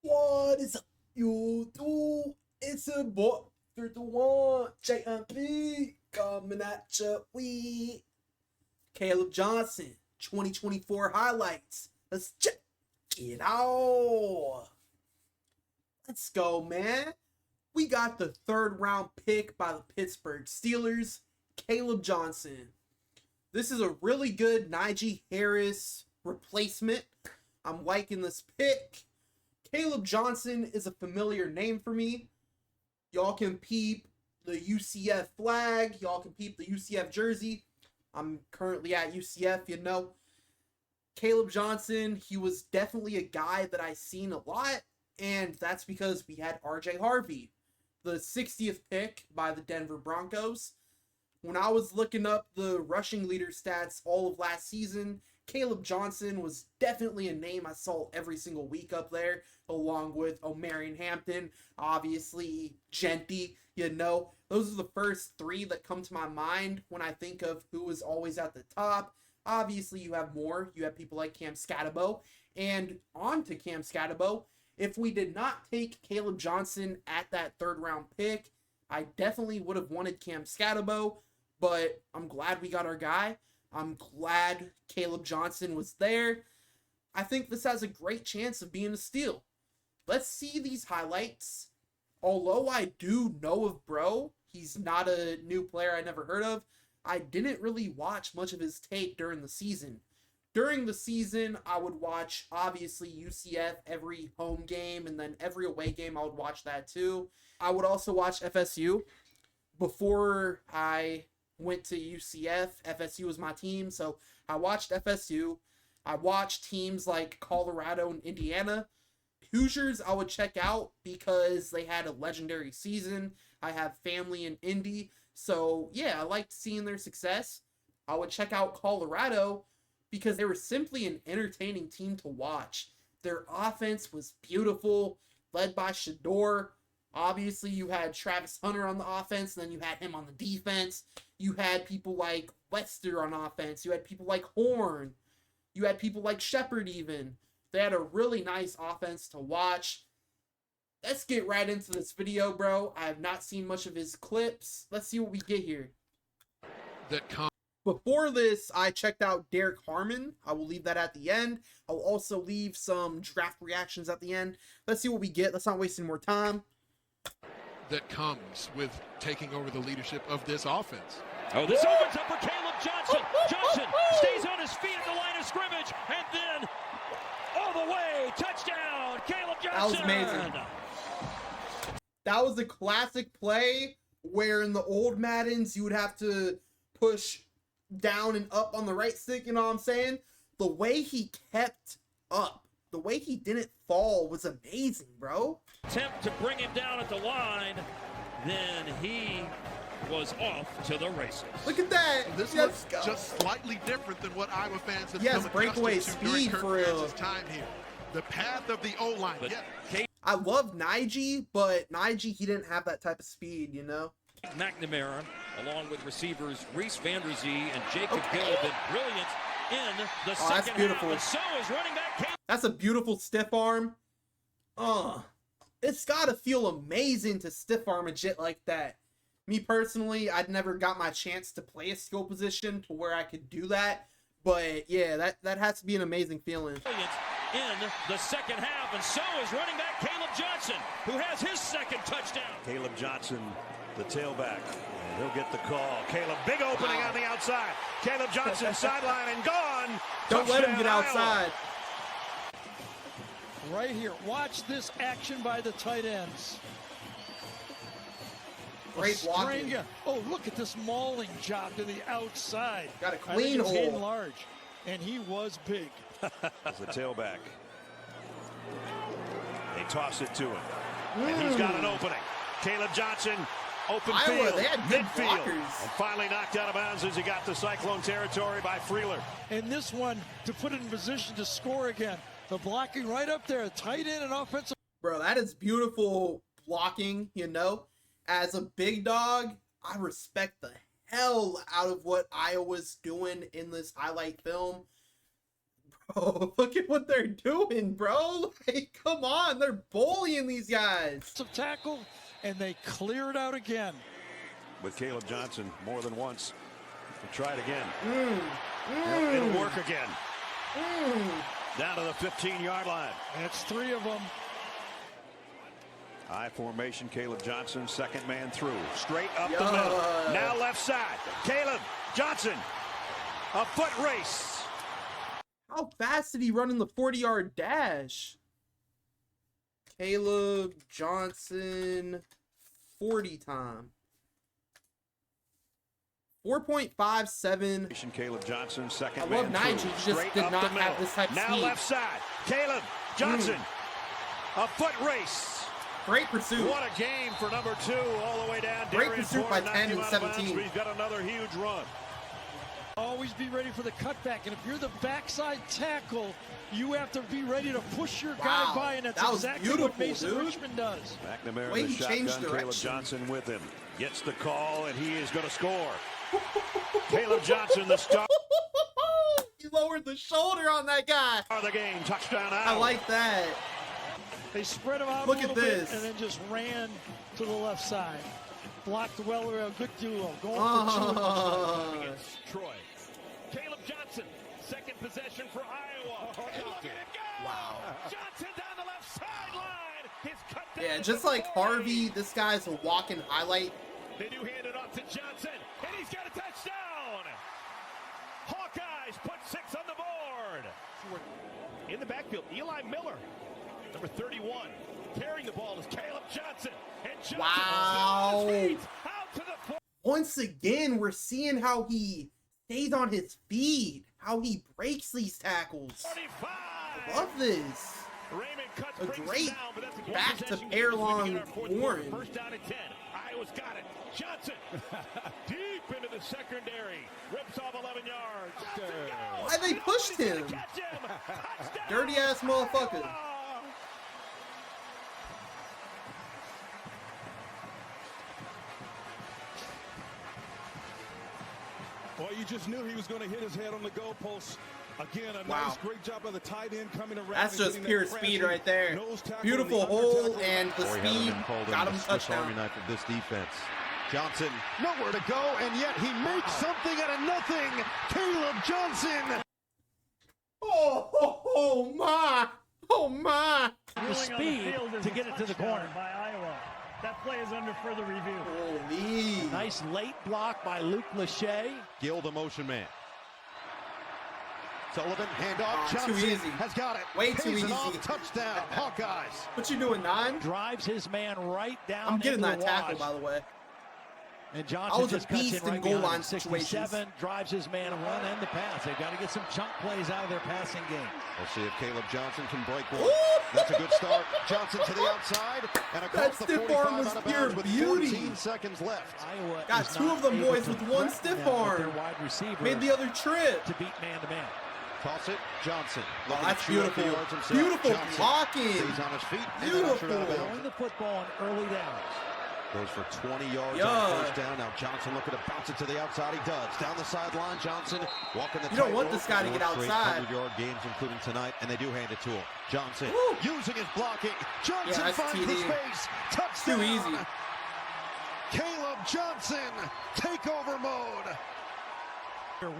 What is up, YouTube? It's a boy, 31, JMP, coming at ya. We Kaleb Johnson, 2024 highlights. Let's check it out. Let's go, man. We got the third round pick by the Pittsburgh Steelers, Kaleb Johnson. This is a really good Najee Harris replacement. I'm liking this pick. Kaleb Johnson is a familiar name for me. Y'all can peep the UCF flag. Y'all can peep the UCF jersey. I'm currently at UCF, you know. Kaleb Johnson, he was definitely a guy that I seen a lot, and that's because we had RJ Harvey, the 60th pick by the Denver Broncos. When I was looking up the rushing leader stats all of last season, Kaleb Johnson was definitely a name I saw every single week up there, along with Omarion Hampton, obviously Genty, you know. Those are the first three that come to my mind when I think of who is always at the top. Obviously, you have more. You have people like Cam Scatabo. And on to Cam Scatabo, if we did not take Kaleb Johnson at that third round pick, I definitely would have wanted Cam Scatabo, but I'm glad we got our guy. I'm glad Kaleb Johnson was there. I think this has a great chance of being a steal. Let's see these highlights. Although I do know of Bro, he's not a new player I never heard of. I didn't really watch much of his tape during the season. During the season, I would watch, obviously, UCF every home game, and then every away game, I would watch that too. I would also watch FSU. Before I went to UCF, FSU was my team, so I watched FSU. I watched teams like Colorado and Indiana. Hoosiers I would check out because they had a legendary season. I have family in Indy, so yeah, I liked seeing their success. I would check out Colorado because they were simply an entertaining team to watch. Their offense was beautiful, led by Shador. Obviously, you had Travis Hunter on the offense, and then you had him on the defense. You had people like Wester on offense. You had people like Horn. You had people like Shepard even. They had a really nice offense to watch. Let's get right into this video, bro. I have not seen much of his clips. Let's see what we get here. Before this, I checked out Derek Harmon. I will leave that at the end. I'll also leave some draft reactions at the end. Let's see what we get. Let's not waste any more time. That comes with taking over the leadership of this offense. Oh, this opens up for Kaleb Johnson. Johnson stays on his feet at the line of scrimmage, and then all the way, touchdown, Kaleb Johnson. That was amazing. That was a classic play where in the old Maddens, you would have to push down and up on the right stick, you know what I'm saying? The way he kept up, the way he didn't fall was amazing, bro. Attempt to bring him down at the line, then he was off to the races. Look at that. This looks just slightly different than what Iowa fans have come breakaway accustomed to speed during for real. Kirk time here. The path of the O-line. I love Najee, but Najee, he didn't have that type of speed, you know? McNamara, along with receivers Reese Vanderzee and Jacob Gill, have been brilliant in the second that's beautiful. half. And so is running back Kaleb. That's a beautiful stiff arm. It's gotta feel amazing to stiff arm a jit like that. Me personally, I'd never got my chance to play a skill position to where I could do that. But yeah, that has to be an amazing feeling. In the second half, and so is running back Kaleb Johnson, who has his second touchdown. Kaleb Johnson, the tailback. He'll get the call. Kaleb, big opening on the outside. Kaleb Johnson, sideline and gone. Don't let him get Touchdown, outside. Right here. Watch this action by the tight ends. Great blocking. Oh, look at this mauling job to the outside. Got a clean hole. Hayden Large, and he was big. As a tailback. They toss it to him. And he's got an opening. Kaleb Johnson, open Iowa, field, they had good midfield. blockers. And finally knocked out of bounds as he got to Cyclone territory by Freeler. And this one, to put it in position to score again. The blocking right up there, tight end and offensive. Bro, that is beautiful blocking, you know? As a big dog, I respect the hell out of what Iowa's doing in this highlight film. Bro, look at what they're doing, bro. Like, come on, they're bullying these guys. Some tackle, and they clear it out again. With Kaleb Johnson more than once. We'll try it again. It'll work again. Down to the 15-yard line. That's 3 of them. High formation, Kaleb Johnson, second man through. Straight up the middle. Now left side. Kaleb Johnson. A foot race. How fast did he run in the 40-yard dash? Kaleb Johnson, 40 time. 4.57. Kaleb Johnson, second I man love Nigel. through. He just Straight did up not the middle. have this type of now speed. Left side. Kaleb Johnson. A foot race. Great pursuit. What a game for number 2 all the way down. Great Darian pursuit by Ford 10 and knocked him out of 17. bounds, but he's got another huge run. Always be ready for the cutback, and if you're the backside tackle, you have to be ready to push your guy by, and that's that was exactly beautiful, what Mason dude. Richmond does. McNamara Way in the he changed shotgun. direction. Kaleb Johnson with him. Gets the call, and he is going to score. Kaleb Johnson, the star He lowered the shoulder on that guy. of the game. Touchdown I out. like that. They spread him out Look a at little this. bit and then just ran to the left side. Blocked well, a good duo. Going for 2. Against Troy. Kaleb Johnson, second possession for Iowa. Look at it go! Wow. Johnson down the left sideline. His cut down Yeah, to just the like 40. Harvey, this guy's a walking highlight. They do hand it off to Johnson, and he's got a touchdown. Hawkeyes put 6 on the board. In the backfield, Eli Miller, number 31. Carrying the ball is Kaleb Johnson. And Johnson Wow. on his feet, out to the Once again, we're seeing how he stays on his feet, how he breaks these tackles. 45. Love this. Raymond cuts, A brings it great down, but that's a good back to possession pair as we begin long our fourth quarter. Warren. First down and 10. Iowa's got it. Johnson deep into the secondary. Rips off 11 yards. Johnson goes. Why they pushed Nobody's gonna him? catch him. Touchdown. Dirty ass motherfucker. Well, you just knew he was going to hit his head on the goalpost. Again, a Wow. nice, great job by the tight end coming around. That's and just getting pure that speed crashing right there. nose tackle Beautiful and the hole under tackle. and the Boy, hadn't speed been called got in him the Swiss Army touchdown. knife of this defense. Johnson, Nowhere to go, and yet he makes something out of nothing. Kaleb Johnson. Oh my. Oh my. The speed to get it to the corner. By Iowa. That play is under further review. Holy. Nice late block by Luke Lachey. Gill the motion man. Sullivan, handoff, Too Johnson easy. has got it. Way too Pays it easy. off, touchdown, Hawkeyes. What you doing, 9? Drives his man right down. I'm getting into that the tackle, wash. by the way. And I Johnson was a just cuts beast in in right goal behind line him. 67, situations. drives his man a run and the pass. They've got to get some chunk plays out of their passing game. We'll see if Kaleb Johnson can break one. Ooh! That's a good start. Johnson to the outside and across That the stiff 45 arm was out of pure bounds with beauty. 14 seconds left. Iowa Got is 2 not of them able boys to with 1 threaten stiff them with arm. their wide receiver Made the other trip. to beat man-to-man. Toss it, Johnson. Oh, Looking that's to chew up the beautiful. yards himself. Beautiful Johnson blocking. stays on his feet and then Beautiful. ushered out of Throwing bounds. the football on early downs. Goes for 20 yards Yeah. on first down. Now Johnson looking to bounce it to the outside. He does. Down the sideline, Johnson walking the You don't want tightrope. this guy to get outside. 100-yard games, including tonight, and they do hand it to him. Johnson Woo. using his blocking. Johnson that's finds the TD. space. Touchdown. Too easy. Kaleb Johnson, takeover mode.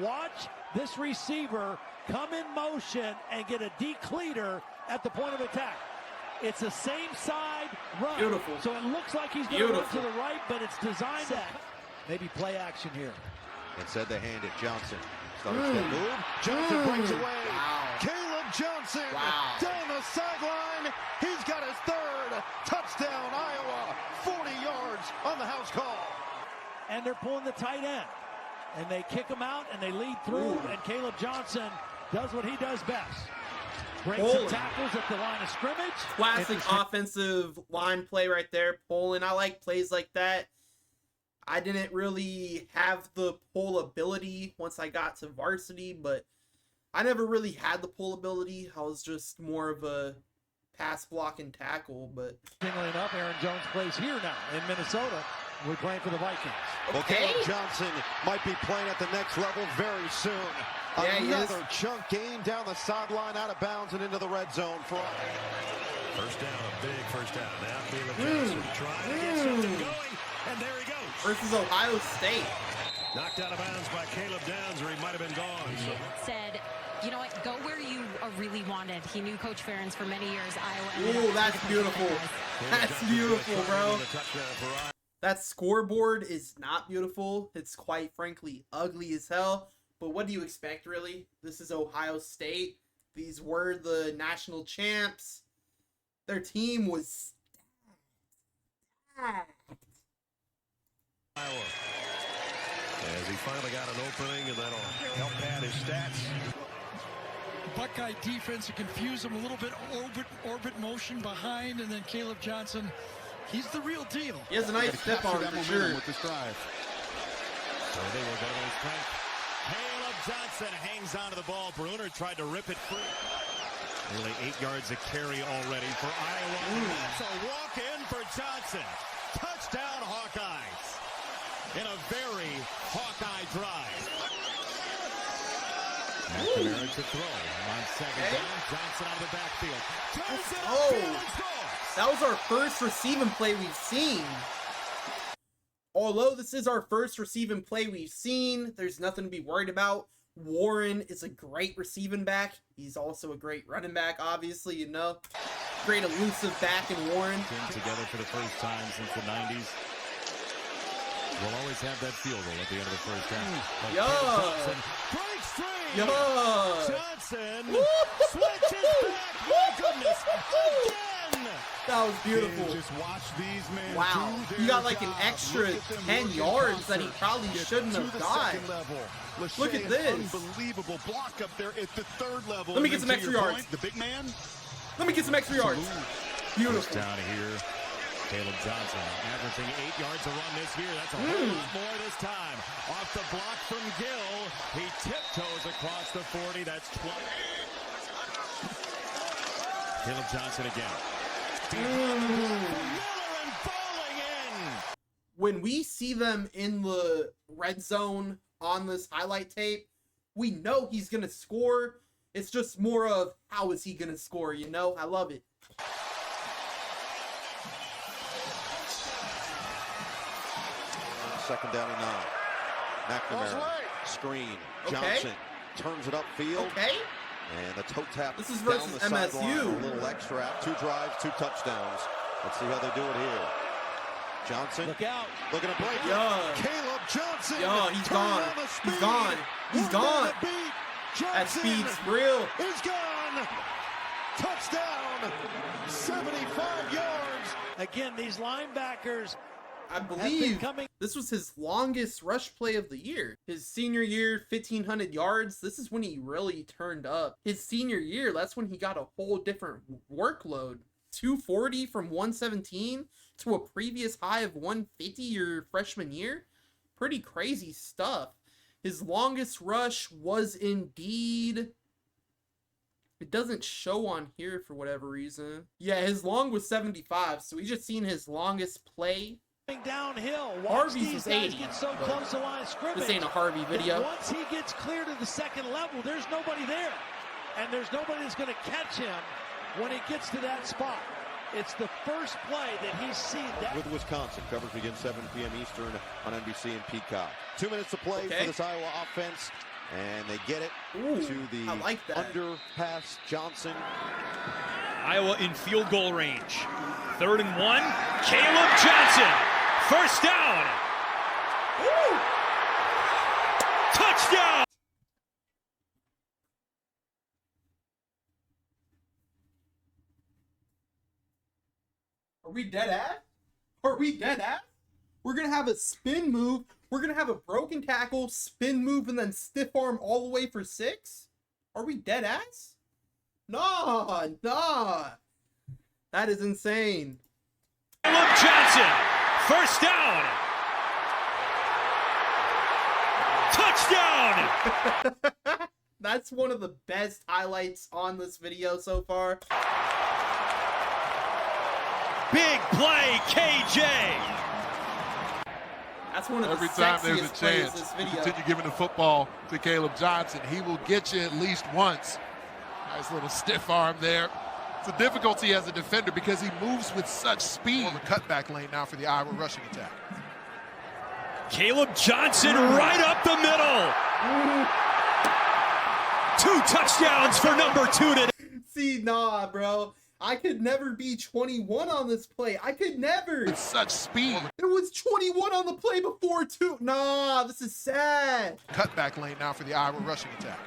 Watch this receiver come in motion and get a decleater at the point of attack. It's the same side run. Beautiful. So it looks like he's going to run to Beautiful. the right, but it's designed that. Maybe play action here. Instead, they hand it. Johnson starts to move. Johnson breaks away. Wow. Caleb Johnson Wow. down the sideline. He's got his 3rd touchdown, Iowa. 40 yards on the house call. And they're pulling the tight end. And they kick him out and they lead through. Ooh. And Kaleb Johnson does what he does best. Breaks Pulling. some tackles at the line of scrimmage. Classic It's- offensive line play right there. Pulling. I like plays like that. I didn't really have the pull ability once I got to varsity, but I never really had the pull ability. I was just more of a pass block and tackle, but Interestingly enough, Aaron Jones plays here now in Minnesota. We're playing for the Vikings. Well, Kaleb Johnson might be playing at the next level very soon. Yeah, Another chunk gain down the sideline, out of bounds and into the red zone for First down, a big first down. Now Kaleb Johnson trying to get something going, and there he goes. Versus Ohio State. Knocked out of bounds by Caleb Downs, or he might have been gone. So. Said, you know what, go where you really wanted. He knew Coach Ferentz for many years. Iowa. Ooh, that's beautiful. That's beautiful, bro. That scoreboard is not beautiful. It's quite frankly ugly as hell. But what do you expect, really? This is Ohio State. These were the national champs. Their team was stacked. Iowa. As he finally got an opening, and that'll help pad his stats. Buckeye defense to confuse him a little bit, orbit motion behind, and then Kaleb Johnson, he's the real deal. He has a nice step on him for sure. with this drive. So they will go to his strength. Kaleb Johnson hangs onto the ball. Bruner tried to rip it free. Nearly 8 yards of carry already for Iowa. That's a walk-in for Johnson. Touchdown Hawkeyes. In a very Hawkeye drive. McNamara to throw. On second down, Johnson out of the backfield. Turns it upfield and scores. That was our first receiving play we've seen. Although this is our first receiving play we've seen, there's nothing to be worried about. Warren is a great receiving back. He's also a great running back, obviously, you know. Great elusive back in Warren. Together for the first time since the 90s. We'll always have that field goal at the end of the first half. Johnson breaks free. Johnson switches back. My goodness, again. That was beautiful. Just watch these men. Wow. He got like an extra 10 yards that he probably shouldn't have got. Look at this. Unbelievable block up there at the third level. Let me get some extra yards. The big man. Let me get some extra yards. Beautiful. Down here. Caleb Johnson averaging 8 yards a run this year. That's a whole lot more this time. Off the block from Gill. He tiptoes across the 40. That's 20. Caleb Johnson again. Miller and falling in. When we see them in the red zone on this highlight tape, we know he's going to score. It's just more of how is he going to score, you know? I love it. Second down and 9. McNamara, screen. Johnson turns it upfield. And the toe tap. This is versus down the MSU. Sideline, a little extra out. 2 drives, 2 touchdowns. Let's see how they do it here. Johnson. Look out. Looking to break it. Yeah. Caleb Johnson. Yo, he's gone. He's gone. He's gone. That speed's real. He's gone. Touchdown. 75 yards. Again, these linebackers, I believe this was his longest rush play of the year. His senior year, 1,500 yards. This is when he really turned up. His senior year, that's when he got a whole different workload. 240 from 117 to a previous high of 150 your freshman year. Pretty crazy stuff. His longest rush was indeed... It doesn't show on here for whatever reason. Yeah, his long was 75, so we just seen his longest play. Downhill. Harvey's was 80. Get so close to line of scrimmage. This ain't a Harvey video. Once he gets clear to the second level, there's nobody there. And there's nobody that's going to catch him when he gets to that spot. It's the first play that he's seen. With Wisconsin. Coverage begins 7 p.m. Eastern on NBC and Peacock. 2 minutes to play for this Iowa offense. And they get it to the underpass. Johnson. Iowa in field goal range. 3rd and 1. Caleb Johnson. First down. Touchdown. Are we dead ass? Are we dead ass? We're going to have a spin move. We're going to have a broken tackle, spin move, and then stiff arm all the way for 6? Are we dead ass? Nah. That is insane. Caleb Johnson. First down. Touchdown. That's one of the best highlights on this video so far. Big play, KJ. That's one of Every the time there's a sexiest plays chance, this you video. continue giving the football to Kaleb Johnson. He will get you at least once. Nice little stiff arm there. It's a difficulty as a defender because he moves with such speed. More of a cutback lane now for the Iowa rushing attack. Kaleb Johnson right up the middle. 2 touchdowns for number 2 today. See, nah, bro. I could never be 21 on this play. I could never. With such speed. It was 21 on the play before, too. Nah, this is sad. Cutback lane now for the Iowa rushing attack.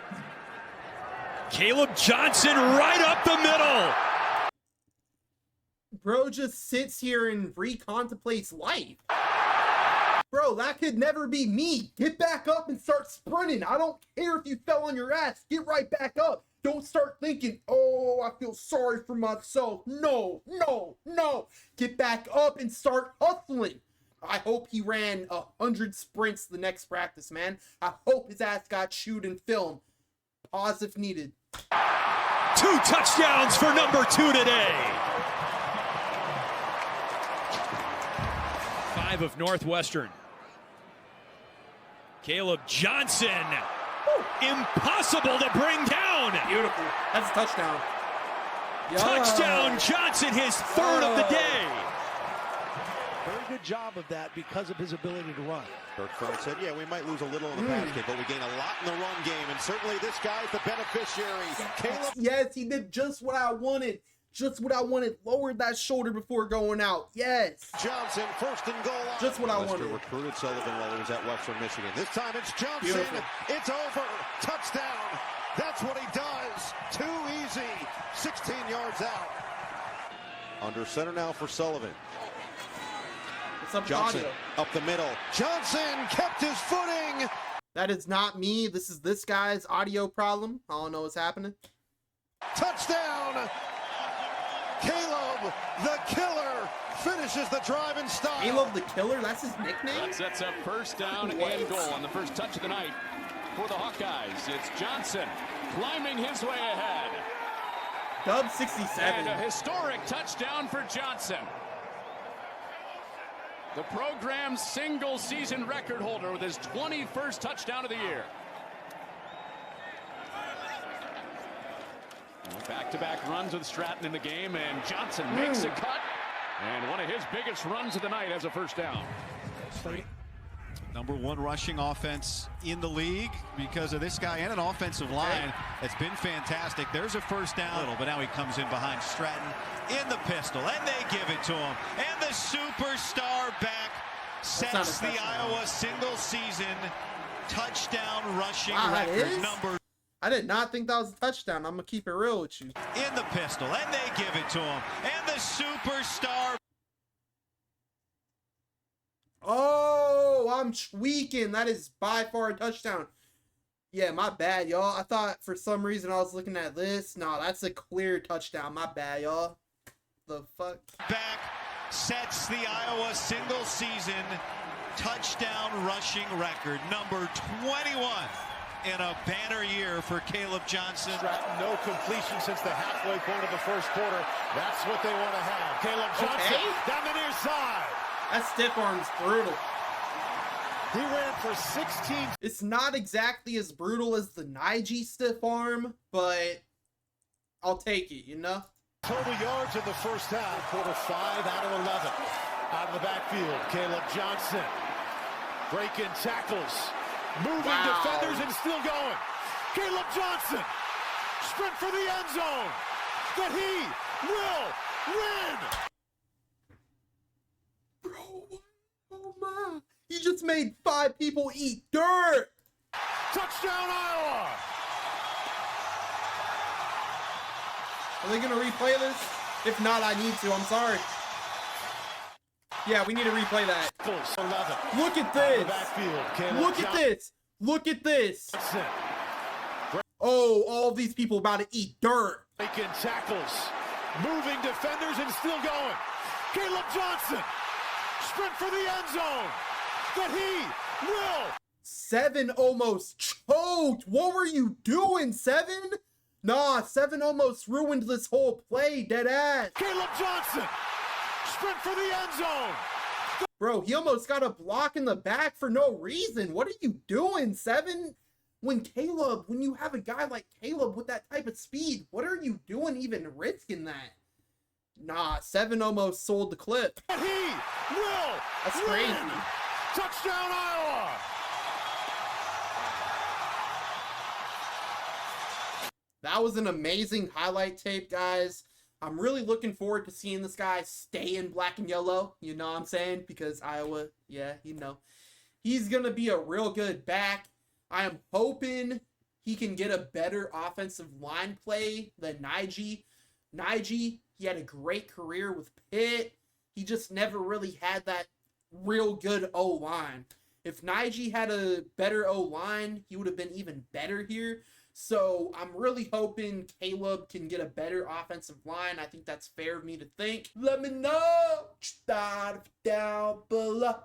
Kaleb Johnson right up the middle. Bro just sits here and recontemplates life. Bro, that could never be me. Get back up and start sprinting. I don't care if you fell on your ass. Get right back up. Don't start thinking, oh, I feel sorry for myself. No, no, no. Get back up and start hustling. I hope he ran 100 sprints the next practice, man. I hope his ass got chewed in film. Pause if needed. 2 touchdowns for number 2 today. 5 of Northwestern. Kaleb Johnson. Impossible to bring down. Beautiful. That's a touchdown. Touchdown Johnson, his 3rd of the day. Very good job of that because of his ability to run. Bergfeld said, yeah, we might lose a little in the pass game, but we gain a lot in the run game, and certainly this guy's the beneficiary. Kaleb. Yes, he did just what I wanted. Just what I wanted. Lowered that shoulder before going out. Yes. Johnson, 1st and goal line. Just what I wanted. Recruited Sullivan while he was at Western Michigan. This time it's Johnson. Beautiful. It's over. Touchdown. That's what he does. Too easy. 16 yards out. Under center now for Sullivan. What's up, Johnson audio? up the middle. Johnson kept his footing. That is not me. This is this guy's audio problem. I don't know what's happening. Touchdown. Kaleb, the killer, finishes the drive in style. Kaleb the Killer? That's his nickname? That sets up 1st down and goal on the first touch of the night for the Hawkeyes. It's Johnson climbing his way ahead. Dub 67. And a historic touchdown for Johnson. The program's single season record holder with his 21st touchdown of the year. Back-to-back runs with Stratton in the game, and Johnson makes a cut. And one of his biggest runs of the night as a 1st down. Number 1 rushing offense in the league because of this guy and an offensive line that's been fantastic. There's a 1st down, but now he comes in behind Stratton in the pistol, and they give it to him. And the superstar back sets the Iowa single season touchdown rushing record. I did not think that was a touchdown. I'm going to keep it real with you. In the pistol, and they give it to him. And the superstar. Oh, I'm tweaking. That is by far a touchdown. Yeah, my bad, y'all. I thought for some reason I was looking at this. No, that's a clear touchdown. My bad, y'all. The fuck? Back sets the Iowa single season touchdown rushing record. Number 21. In a banner year for Kaleb Johnson. Stratton, no completion since the halfway point of the 1st quarter. That's what they want to have. Kaleb Johnson down the near side. That stiff arm's brutal. He ran for 16. It's not exactly as brutal as the Nige stiff arm, but I'll take it, you know? Total yards in the 1st half. Quarter 5 out of 11. Out of the backfield, Kaleb Johnson. Breaking tackles. Moving defenders and still going. Kaleb Johnson. Sprint for the end zone. That he will win. Bro, oh my. He just made 5 people eat dirt. Touchdown, Iowa. Are they going to replay this? If not, I need to. I'm sorry. Yeah, we need to replay that. 11. Look at this. Look at this. Look at this. Oh, all these people about to eat dirt. Making tackles. Moving defenders and still going. Kaleb Johnson. Sprint for the end zone. That he will. 7 almost choked. What were you doing, 7? Nah, 7 almost ruined this whole play, dead ass. Kaleb Johnson. Sprint for the end zone. Bro, he almost got a block in the back for no reason. What are you doing, 7? When you have a guy like Kaleb with that type of speed, what are you doing even risking that? Nah, 7 almost sold the clip. He will That's win. crazy. Touchdown, Iowa. That was an amazing highlight tape, guys. I'm really looking forward to seeing this guy stay in black and yellow. You know what I'm saying? Because Iowa, yeah, you know. He's going to be a real good back. I am hoping he can get a better offensive line play than Najee. Najee, he had a great career with Pitt. He just never really had that real good O-line. If Najee had a better O-line, he would have been even better here. So I'm really hoping Kaleb can get a better offensive line. I think that's fair of me to think. Let me know down below.